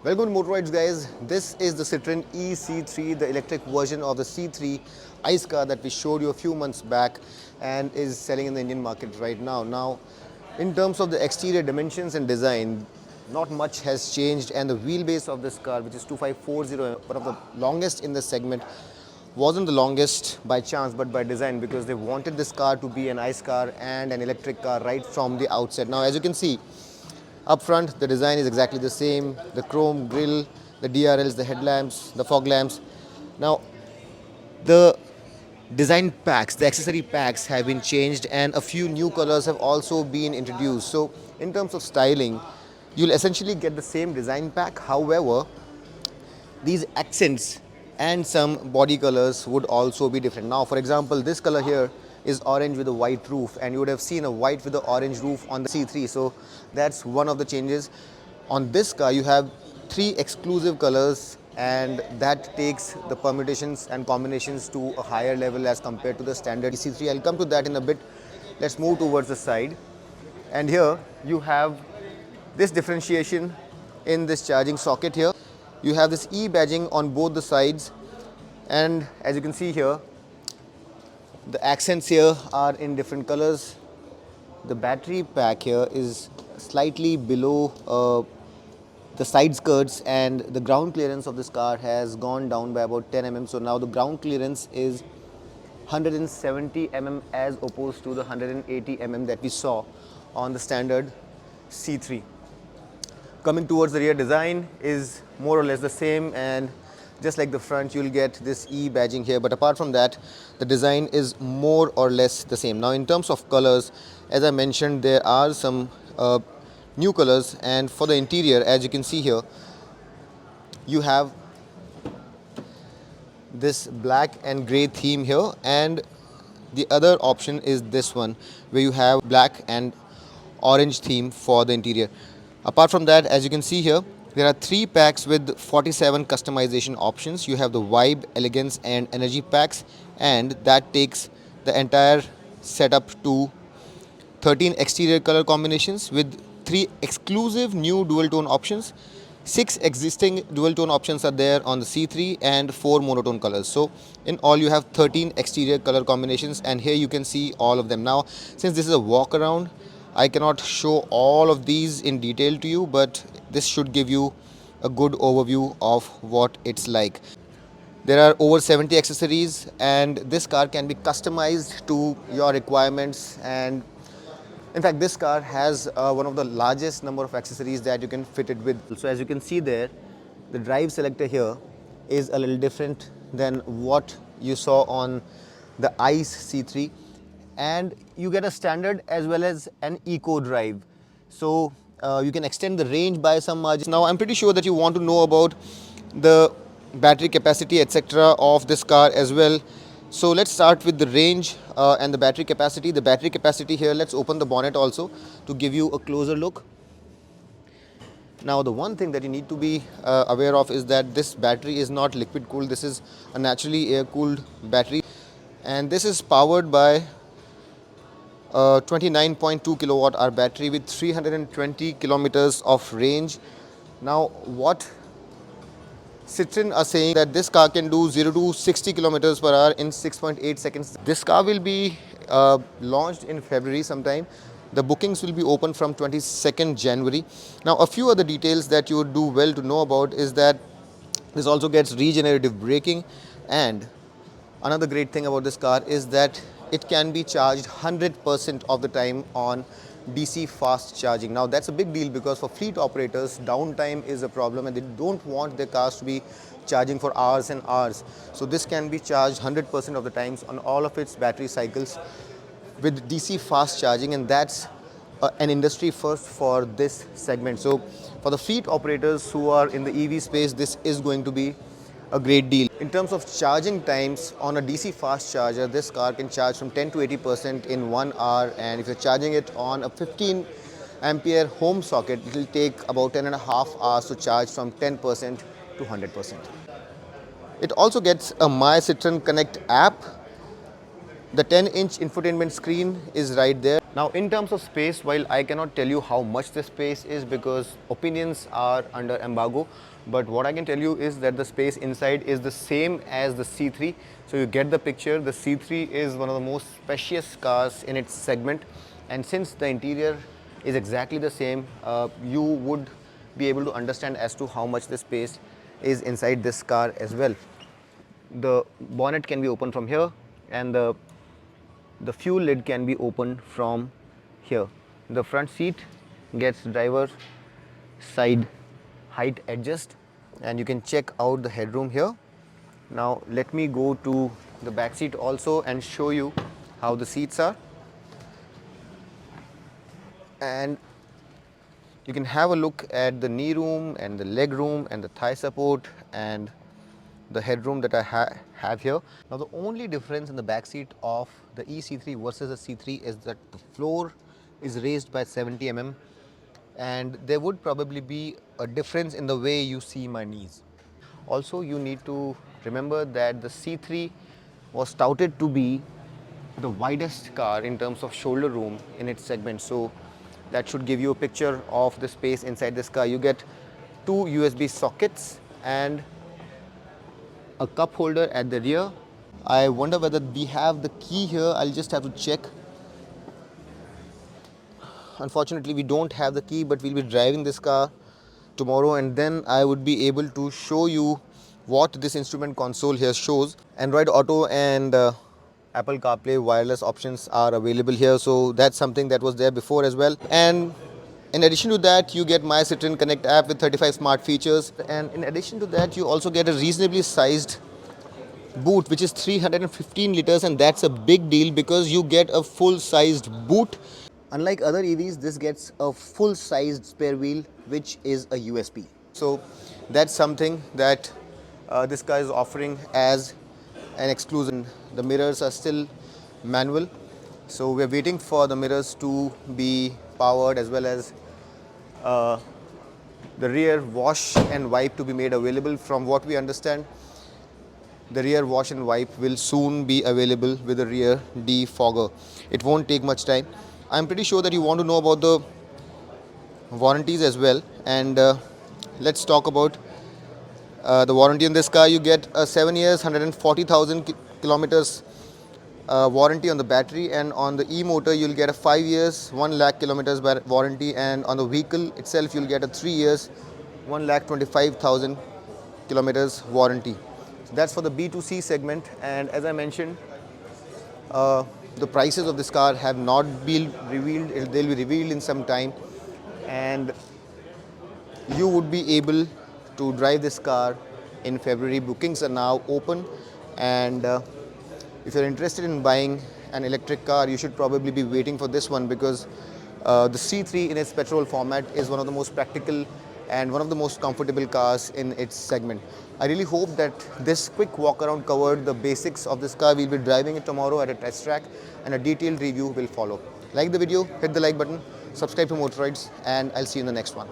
Welcome to Motorides, guys. This is the Citroen eC3, the electric version of the C3 ICE car that we showed you a few months back and is selling in the Indian market right now. Now, in terms of the exterior dimensions and design, not much has changed, and the wheelbase of this car, which is 2540, one of the longest in the segment, wasn't the longest by chance but by design, because they wanted this car to be an ICE car and an electric car right from the outset. Now, as you can see, up front, the design is exactly the same. The chrome grille, the DRLs, the headlamps, the fog lamps. Now, the design packs, the accessory packs have been changed, and a few new colors have also been introduced. So, in terms of styling, you'll essentially get the same design pack. However, these accents and some body colors would also be different. Now, for example, this color here is orange with a white roof, and you would have seen a white with the orange roof on the C3. So that's one of the changes. On this car, you have three exclusive colors, and that takes the permutations and combinations to a higher level as compared to the standard C3. I'll come to that in a bit. Let's move towards the side. And here you have this differentiation in this charging socket here. You have this E badging on both the sides, and as you can see here, the accents here are in different colors. The battery pack here is slightly below the side skirts, and the ground clearance of this car has gone down by about 10 mm. So now the ground clearance is 170 mm as opposed to the 180 mm that we saw on the standard C3. Coming towards the rear, design is more or less the same, and just like the front, you'll get this E badging here, but apart from that, the design is more or less the same. Now, in terms of colors, as I mentioned, there are some new colors, and for the interior, as you can see here, you have this black and grey theme here, and the other option is this one, where you have black and orange theme for the interior. Apart from that, as you can see here, there are 3 packs with 47 customization options. You have the Vibe, Elegance and Energy packs, and that takes the entire setup to 13 exterior color combinations with 3 exclusive new dual tone options. 6 existing dual tone options are there on the C3 and 4 monotone colors. So in all, you have 13 exterior color combinations, and here you can see all of them. Now, since this is a walk around, I cannot show all of these in detail to you, but this should give you a good overview of what it's like. There are over 70 accessories, and this car can be customized to your requirements. And in fact, this car has one of the largest number of accessories that you can fit it with. So as you can see there, the drive selector here is a little different than what you saw on the ICE C3, and you get a standard as well as an eco drive. So you can extend the range by some margin. Now, I'm pretty sure that you want to know about the battery capacity, etc. of this car as well. So let's start with the range and the battery capacity. The battery capacity here, let's open the bonnet also to give you a closer look. Now, the one thing that you need to be aware of is that this battery is not liquid cooled. This is a naturally air cooled battery, and this is powered by 29.2 kilowatt hour battery with 320 kilometers of range. Now, what Citroen are saying that this car can do 0 to 60 kilometers per hour in 6.8 seconds. This car will be launched in February sometime. The bookings will be open from 22nd January. Now, a few other details that you would do well to know about is that this also gets regenerative braking, and another great thing about this car is that it can be charged 100% of the time on DC fast charging. Now, that's a big deal, because for fleet operators, downtime is a problem and they don't want their cars to be charging for hours and hours. So this can be charged 100% of the times on all of its battery cycles with DC fast charging, and that's an industry first for this segment. So for the fleet operators who are in the EV space, this is going to be a great deal. In terms of charging times, on a DC fast charger, this car can charge from 10 to 80% in 1 hour, and if you're charging it on a 15 ampere home socket, it will take about 10.5 hours to charge from 10% to 100%. It also gets a My Citroen Connect app, The 10-inch infotainment screen is right there. Now, in terms of space, while I cannot tell you how much the space is because opinions are under embargo, but what I can tell you is that the space inside is the same as the C3. So you get the picture. The C3 is one of the most spacious cars in its segment, and since the interior is exactly the same, you would be able to understand as to how much the space is inside this car as well. The bonnet can be opened from here, and the fuel lid can be opened from here. The front seat gets driver side height adjust, and you can check out the headroom here. Now let me go to the back seat also and show you how the seats are, and you can have a look at the knee room and the leg room and the thigh support and the headroom that I have here. Now the only difference in the back seat of the eC3 versus the C3 is that the floor is raised by 70 mm, and there would probably be a difference in the way you see my knees. Also, you need to remember that the C3 was touted to be the widest car in terms of shoulder room in its segment, so that should give you a picture of the space inside this car. You get two USB sockets and a cup holder at the rear. I wonder whether we have the key here. I'll just have to check. Unfortunately, we don't have the key, but we'll be driving this car tomorrow, and then I would be able to show you what this instrument console here shows. Android Auto and Apple CarPlay wireless options are available here, so that's something that was there before as well. And in addition to that, you get My Citroen Connect app with 35 smart features, and in addition to that, you also get a reasonably sized boot, which is 315 liters, and that's a big deal because you get a full-sized boot. Unlike other EVs, this gets a full-sized spare wheel, which is a USP. So that's something that this car is offering as an exclusive. The mirrors are still manual, so we're waiting for the mirrors to be powered, as well as the rear wash and wipe to be made available. From what we understand, the rear wash and wipe will soon be available with the rear defogger. It won't take much time. I'm pretty sure that you want to know about the warranties as well, and let's talk about the warranty in this car. You get a 7 years, 140,000 kilometers warranty on the battery, and on the e-motor you'll get a 5 years, 1 lakh kilometers warranty, and on the vehicle itself you'll get a 3 years, 1,25,000 kilometers warranty. So that's for the B2C segment, and as I mentioned, the prices of this car have not been revealed. They'll be revealed in some time, and you would be able to drive this car in February. Bookings are now open, and if you're interested in buying an electric car, you should probably be waiting for this one, because the C3 in its petrol format is one of the most practical and one of the most comfortable cars in its segment. I really hope that this quick walk around covered the basics of this car. We'll be driving it tomorrow at a test track, and a detailed review will follow. Like the video, hit the like button, subscribe to Motorides, and I'll see you in the next one.